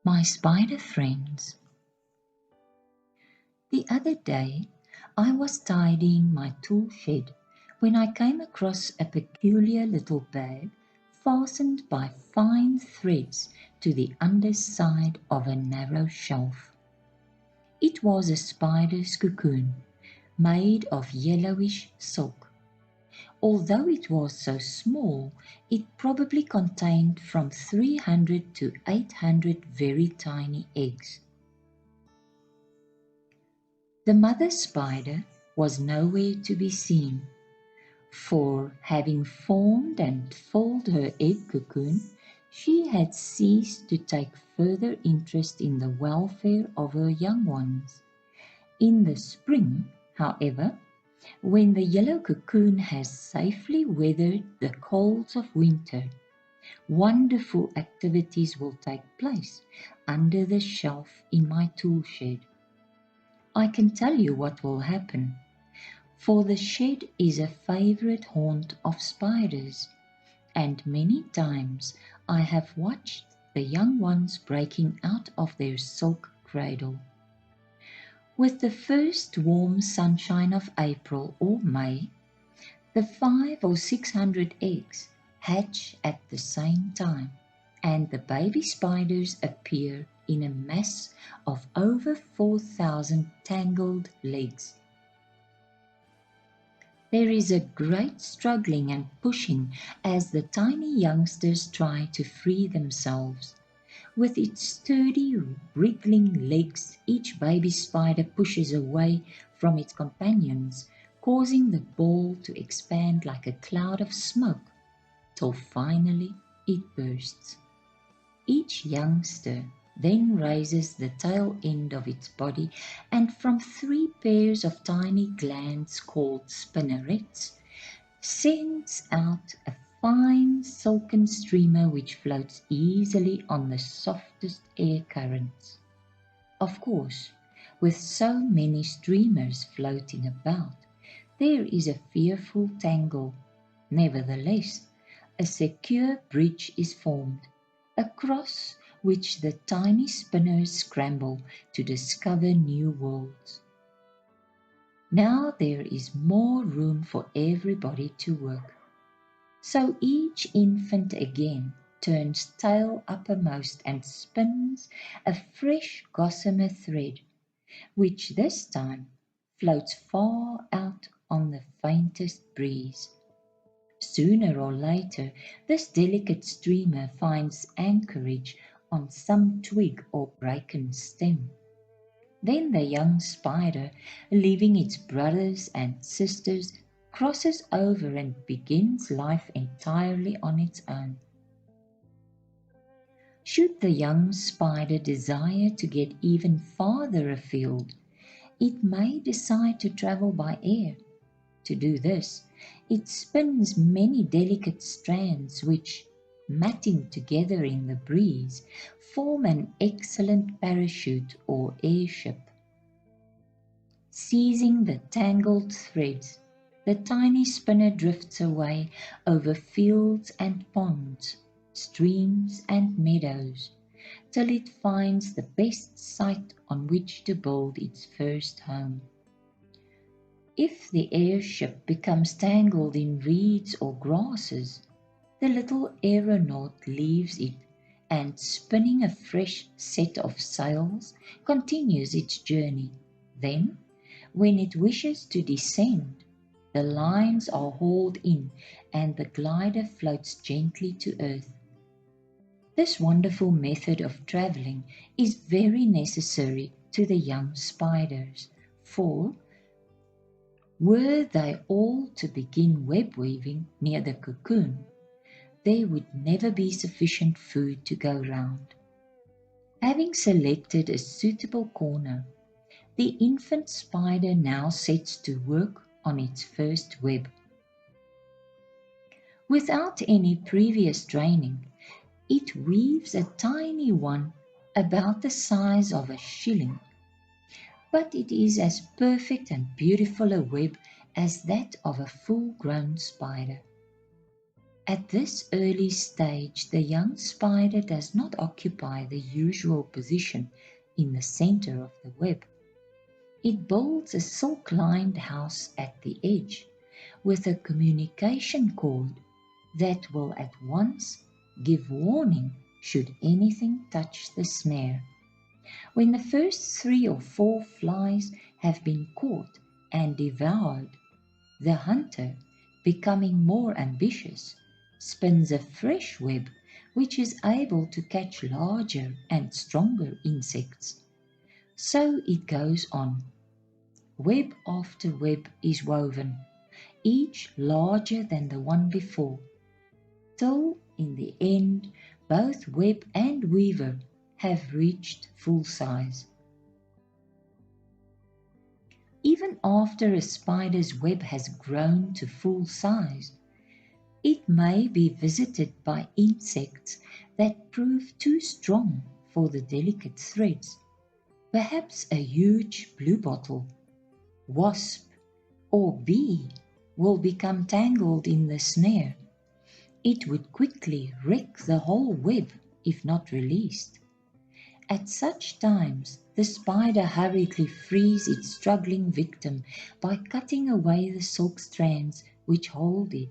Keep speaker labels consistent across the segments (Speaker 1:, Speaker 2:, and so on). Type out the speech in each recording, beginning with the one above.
Speaker 1: My spider friends. The other day I was tidying my tool shed when I came across a peculiar little bag fastened by fine threads to the underside of a narrow shelf. It was a spider's cocoon, made of yellowish silk. Although it was so small, it probably contained from 300 to 800 very tiny eggs. The mother spider was nowhere to be seen, for having formed and filled her egg cocoon, she had ceased to take further interest in the welfare of her young ones. In the spring, however, when the yellow cocoon has safely weathered the colds of winter, wonderful activities will take place under the shelf in my tool shed. I can tell you what will happen, for the shed is a favorite haunt of spiders, and many times I have watched the young ones breaking out of their silk cradle. With the first warm sunshine of April or May, the 500 or 600 eggs hatch at the same time, and the baby spiders appear in a mass of over 4,000 tangled legs. There is a great struggling and pushing as the tiny youngsters try to free themselves. With its sturdy, wriggling legs, each baby spider pushes away from its companions, causing the ball to expand like a cloud of smoke, till finally it bursts. Each youngster then raises the tail end of its body, and from 3 pairs of tiny glands called spinnerets sends out a fine silken streamer which floats easily on the softest air currents. Of course, with so many streamers floating about, there is a fearful tangle. Nevertheless, a secure bridge is formed, across which the tiny spinners scramble to discover new worlds. Now there is more room for everybody to work. So each infant again turns tail uppermost and spins a fresh gossamer thread, which this time floats far out on the faintest breeze. Sooner or later, this delicate streamer finds anchorage on some twig or bracken stem. Then the young spider, leaving its brothers and sisters, crosses over and begins life entirely on its own. Should the young spider desire to get even farther afield, it may decide to travel by air. To do this, it spins many delicate strands which, matting together in the breeze, form an excellent parachute or airship. Seizing the tangled threads, the tiny spinner drifts away over fields and ponds, streams and meadows, till it finds the best site on which to build its first home. If the airship becomes tangled in reeds or grasses, the little aeronaut leaves it and, spinning a fresh set of sails, continues its journey. Then, when it wishes to descend, the lines are hauled in and the glider floats gently to earth. This wonderful method of traveling is very necessary to the young spiders, for were they all to begin web weaving near the cocoon, there would never be sufficient food to go round. Having selected a suitable corner, the infant spider now sets to work on its first web. Without any previous training, it weaves a tiny one about the size of a shilling, but it is as perfect and beautiful a web as that of a full-grown spider. At this early stage, the young spider does not occupy the usual position in the center of the web. It builds a silk-lined house at the edge with a communication cord that will at once give warning should anything touch the snare. When the first 3 or 4 flies have been caught and devoured, the hunter, becoming more ambitious, spins a fresh web which is able to catch larger and stronger insects. So it goes on. Web after web is woven, each larger than the one before, till in the end both web and weaver have reached full size. Even after a spider's web has grown to full size, it may be visited by insects that prove too strong for the delicate threads. Perhaps a huge bluebottle, wasp, or bee will become tangled in the snare. It would quickly wreck the whole web if not released. At such times, the spider hurriedly frees its struggling victim by cutting away the silk strands which hold it.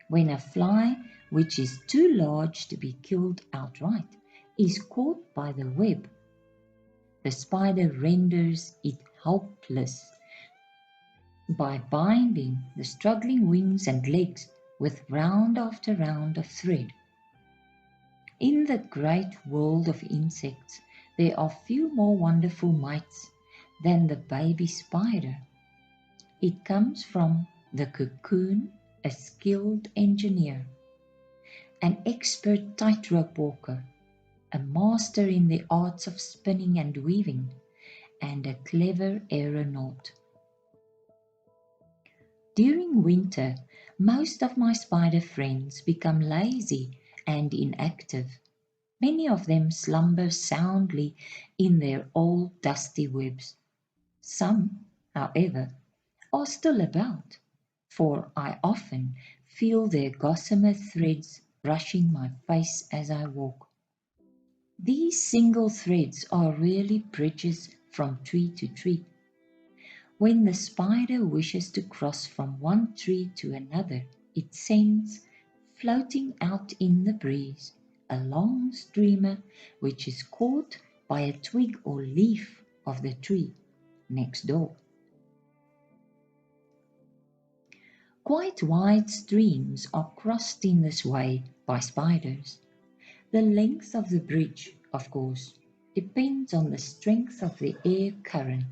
Speaker 1: When a fly, which is too large to be killed outright, is caught by the web, the spider renders it helpless by binding the struggling wings and legs with round after round of thread. In the great world of insects, there are few more wonderful mites than the baby spider. It comes from the cocoon, a skilled engineer, an expert tightrope walker, a master in the arts of spinning and weaving, and a clever aeronaut. During winter, most of my spider friends become lazy and inactive. Many of them slumber soundly in their old dusty webs. Some, however, are still about, for I often feel their gossamer threads brushing my face as I walk. These single threads are really bridges from tree to tree. When the spider wishes to cross from one tree to another, it sends, floating out in the breeze, a long streamer which is caught by a twig or leaf of the tree next door. Quite wide streams are crossed in this way by spiders. The length of the bridge, of course, depends on the strength of the air current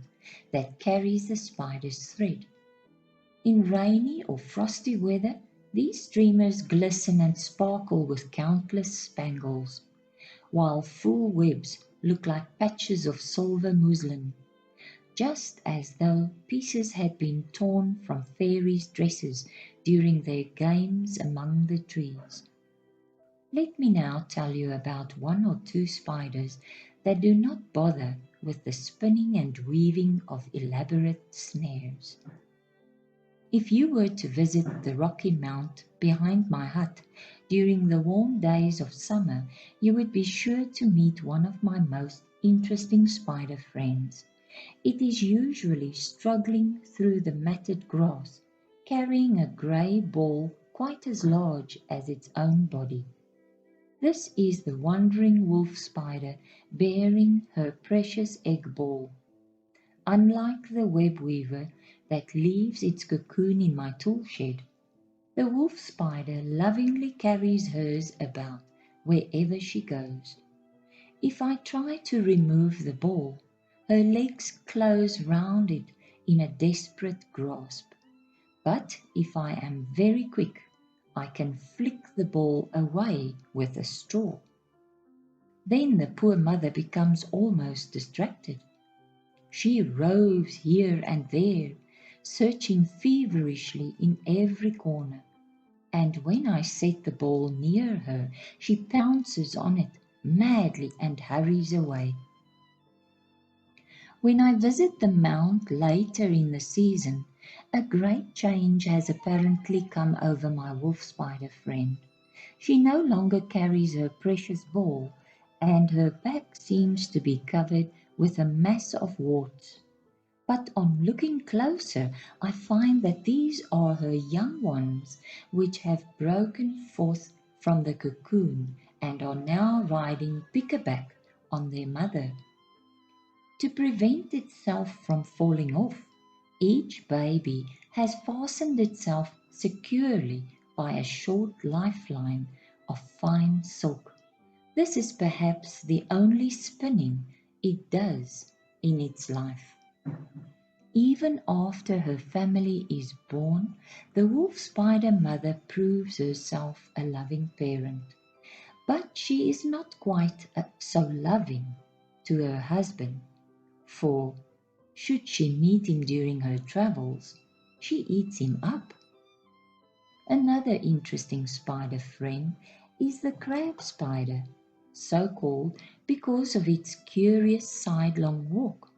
Speaker 1: that carries the spider's thread. In rainy or frosty weather, these streamers glisten and sparkle with countless spangles, while full webs look like patches of silver muslin, just as though pieces had been torn from fairies' dresses during their games among the trees. Let me now tell you about 1 or 2 spiders that do not bother with the spinning and weaving of elaborate snares. If you were to visit the rocky mount behind my hut during the warm days of summer, you would be sure to meet one of my most interesting spider friends. It is usually struggling through the matted grass, carrying a grey ball quite as large as its own body. This is the wandering wolf spider bearing her precious egg ball. Unlike the web weaver that leaves its cocoon in my tool shed, the wolf spider lovingly carries hers about wherever she goes. If I try to remove the ball, her legs close round it in a desperate grasp. But if I am very quick, I can flick the ball away with a straw. Then the poor mother becomes almost distracted. She roves here and there, searching feverishly in every corner, and when I set the ball near her, she pounces on it madly and hurries away. When I visit the mount later in the season, A great change has apparently come over my wolf spider friend. She no longer carries her precious ball, and her back seems to be covered with a mass of warts. But on looking closer, I find that these are her young ones, which have broken forth from the cocoon and are now riding pickaback on their mother. To prevent itself from falling off, each baby has fastened itself securely by a short lifeline of fine silk. This is perhaps the only spinning it does in its life. Even after her family is born, the wolf spider mother proves herself a loving parent. But she is not quite so loving to her husband, for should she meet him during her travels, she eats him up. Another interesting spider friend is the crab spider, so called because of its curious sidelong walk.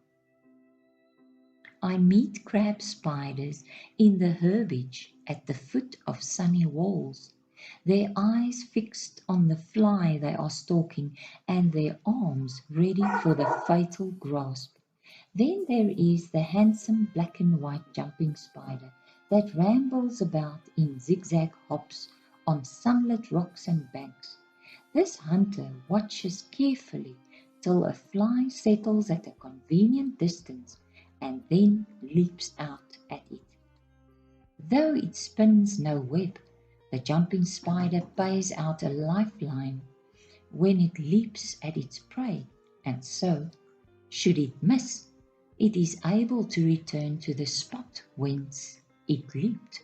Speaker 1: I meet crab spiders in the herbage at the foot of sunny walls, their eyes fixed on the fly they are stalking and their arms ready for the fatal grasp. Then there is the handsome black and white jumping spider that rambles about in zigzag hops on sunlit rocks and banks. This hunter watches carefully till a fly settles at a convenient distance and then leaps out at it. Though it spins no web, the jumping spider pays out a lifeline when it leaps at its prey, and so, should it miss, it is able to return to the spot whence it leaped.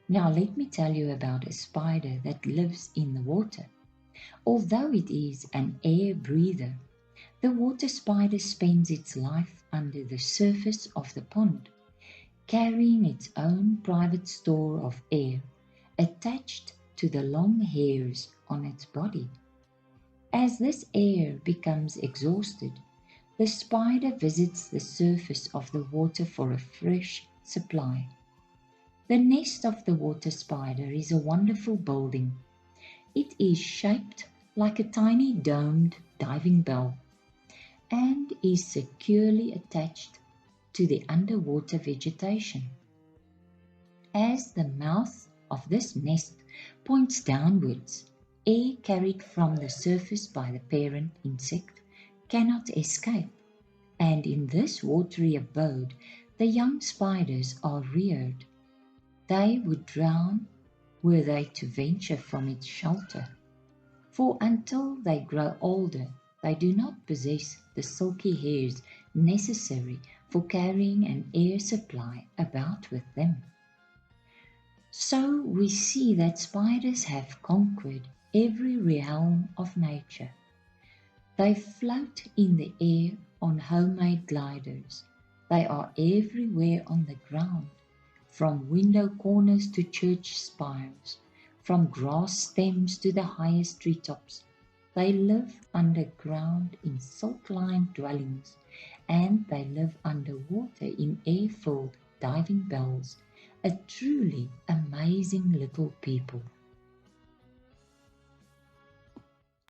Speaker 1: Now let me tell you about a spider that lives in the water. Although it is an air breather, the water spider spends its life under the surface of the pond, carrying its own private store of air attached to the long hairs on its body. As this air becomes exhausted, the spider visits the surface of the water for a fresh supply. The nest of the water spider is a wonderful building. It is shaped like a tiny domed diving bell and is securely attached to the underwater vegetation. As the mouth of this nest points downwards, air carried from the surface by the parent insect cannot escape, and in this watery abode the young spiders are reared. They would drown were they to venture from its shelter, for until they grow older they do not possess the silky hairs necessary for carrying an air supply about with them. So we see that spiders have conquered every realm of nature. They float in the air on homemade gliders. They are everywhere on the ground, from window corners to church spires, from grass stems to the highest treetops. They live underground in silk-lined dwellings, and they live underwater in air-filled diving bells, a truly amazing little people.